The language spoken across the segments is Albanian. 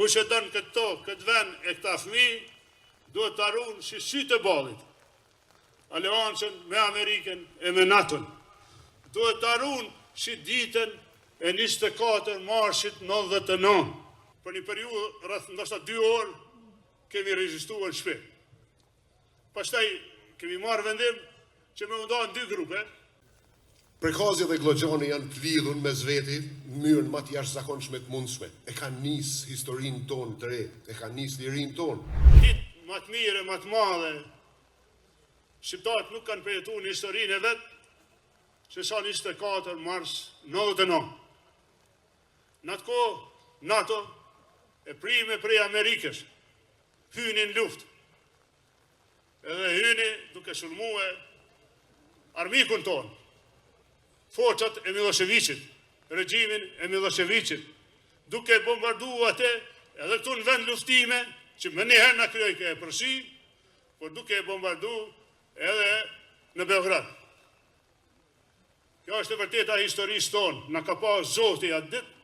Kush e dënë këtë tokë, këtë vend e këta fëmijë, duhet të harunë si sytë e ballit aleancën me Amerikën e me NATO-n. Duhet të harunë si ditën e 24 marsit 99. Për një periudhë rreth ndoshta 2 orë kemi rezhistuar në shtëpi. Pastaj kemi marrë vendim që me nda në 2 grupe. Prekazi dhe Glogjani janë të lidhur me zveti në mënyrën më të jashtëzakonshme të mundshme. E kanë nis historinë tonë të re, e kanë nis lirinë tonë. Ditë më të mire, më të madhe, shqiptarët nuk kanë përjetuar në historinë e vet, se sa 24 mars 99. Në atë kohë, NATO e prime prej Amerikës hyni në luftë. Edhe hyni duke sulmue armikun tonë, forcat e Miloševićit, regjimin e Miloševićit, duke bombardu atë edhe këtu në vend luftime, që më njëherë në kryoj ke e përsi, por duke bombardu edhe në Beograd. Kjo është e vërteta historisë tonë, në ka pa Zoti atë ditë,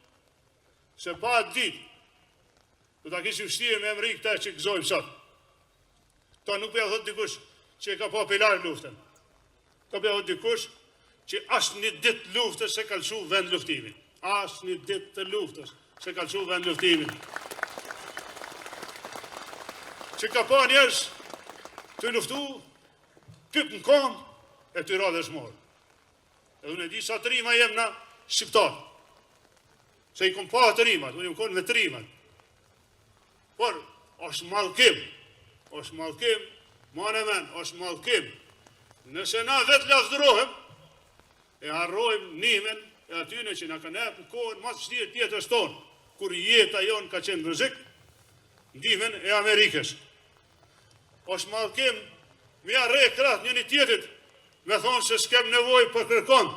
se pa atë ditë, do ta kishim vështirë me emri këta që gëzojmë sot. Ta nuk përja thot dikush që e ka pa pilar luftën. Ta përja thot dikush që asë një ditë luftës se kalëshu vend luftimin. Asë një ditë të luftës se kalëshu vend luftimin. Që ka pa njerës të luftu, pyp në kom e të radhe shmorë. Edhe unë e di sa të rima jem na shqiptarë. Se i kom pa të rimat, unë i më konë me të rimat. Por, është mallkim, mane men, është mallkim. Nëse na vetë lavdërohem, e harrojmë nimen e atyne që na kanë epë në kohën mas shtirë tjetës tonë, kur jeta jonë ka qenë rrezik, ndihmën e Amerikës. Është mallkim, me arre kratë njëni tjetit, me thonë se s'kem nevojë për kërkon,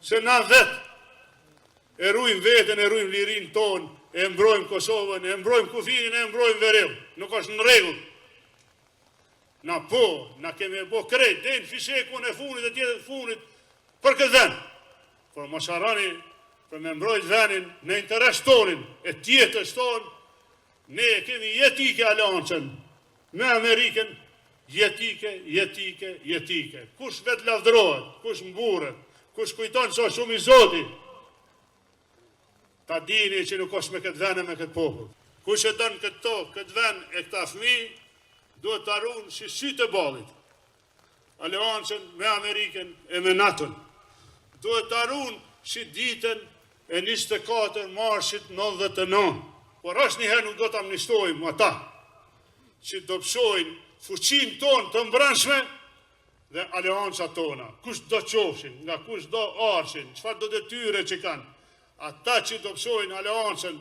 se na vetë e rujmë vetën, e rujmë lirinë tonë, e mbrojmë Kosovën, e mbrojmë kufirin, e mbrojmë Verill. Nuk është në rregull. Na kemi bo krejt, dhe në fishekun e funit e tjetët funit, për këtë vend. Por mos harroni për me mbrojt vendin në interes tonin, e tjetës tonë, ne kemi jetike aleancën me Amerikën, jetike. Kush vetë lavdërohet, kush mburret, kush kujton se shumë i Zoti, ta dini që nuk është me këtë vend e me këtë popull. Kush e dënë këtë tokë, këtë vend e këta fëmijë, duhet të harunë si sytë e ballit aleancën me Amerikën e me NATO-n. Duhet të harunë si ditën e 24 marsit 99. Por asë njëherë nuk do të amnistojmë ata që do pëshojnë fuqinë tonë të mbrëmshme dhe aleanca tona. Kush do qofshin, nga kush do arshin, çfarë do detyre që kanë. Ata që do pëshojnë aleancën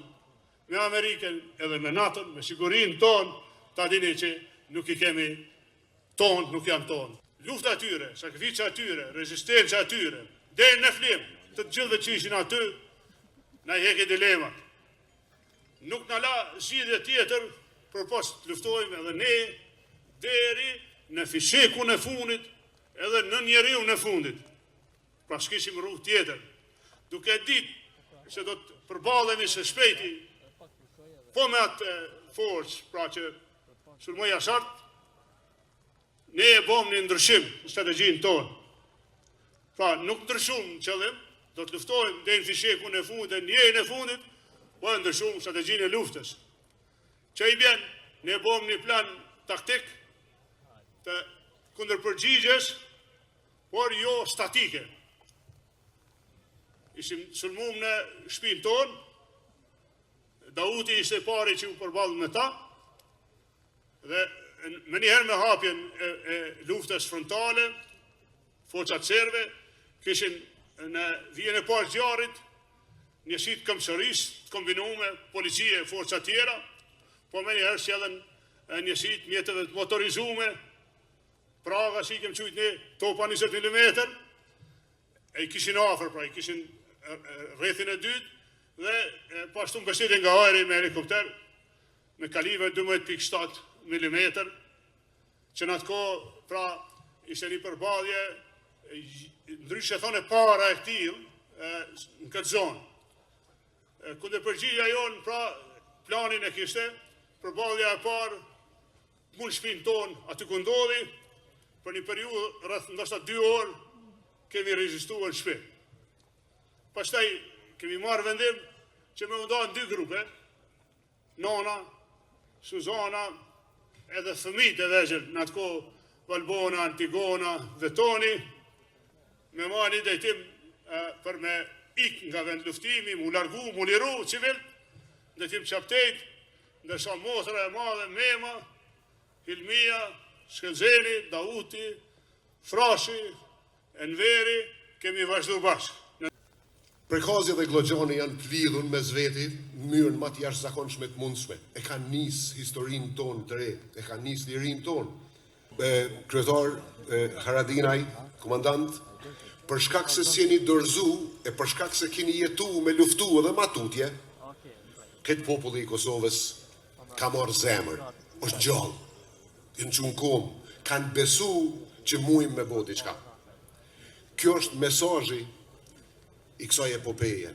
me Amerikën edhe me NATO-n, me sigurinë tonë, ta dini që nuk i kemi tonë, nuk janë tonë. Lufta atyre, sakrifica atyre, rezistenca atyre, deri në flim të gjithëve që ishin aty, na i heki dilemat. Nuk na la zgjidhje tjetër, për pas të luftojmë edhe ne, deri në fishekun e fundit, edhe në njeriu në fundit. Pra s'kishim rrugë tjetër. Duke ditë se do të përballemi së shpejti, po me atë forcë, pra që sulmoi Ashart, ne e bom një ndryshim në strategjinë tonë. Pra nuk ndryshum në qëllim, do të luftojmë deri në fishekun e fundit dhe njerin e fundit, po e ndryshum strategjinë e luftës. Që i bjen, ne e bom një plan taktik të kundërpërgjigjes, por jo statike. Ishim sulmum në shtëpinë tonë, Dauti ishte pari që u përballë me ta, dhe me njëherë me hapjen e luftës frontale, forcat serbe, kishin në vijën e parë zjarit, njësit këmbësërisë të kombinume, policie, forca tjera, po me njëherë sjellën njësit mjetëve të motorizume, praga si kem qujt një topa 20 mm, e i kishin afër, pra i kishin rrethin e dytë, dhe pashtu mbështetjen nga ajri me helikopter, me kaliber 12.7 mm, që në atë kohë, pra, ishte një përballje, ndryshe thone para e këtil, në këtë zonë. Kundërpërgjigja jonë, pra, planin e kishte, përballja e parë, mund shpinë tonë aty ku ndodhi, për një periudhë rreth ndoshta 2 orë kemi regjistruar në shtëpi. Pastaj kemi marrë vendim që me nda në 2 grupe, nona, Suzana, edhe fëmijët e vegjël, në atë kohë Valbona, Antigona dhe Toni, me marrë një drejtim për me ik nga vend luftimi, mu largu, mu liru civil, drejtim qaptejt, ndërsa motra e madhe Mema, Hilmia, Shkëllxeni, Dauti, Frashi, Enveri, kemi vazhdu bashkë. Prekazja dhe Glogjani janë të lidhur me zveti në mënyrën më të jashtëzakonshme të mundshme. E kanë nis historinë tonë të re, e kanë nis lirinë tonë. Kryetar Haradinaj, komandant, për shkak se si jeni dorëzu e për shkak se keni jetu me luftu edhe matutje, këtë populli i Kosovës ka marrë zemër, është gjallë, në qunë kom, kanë besu që mujmë me bo diçka. Kjo është mesazhi i kësaj epopeje.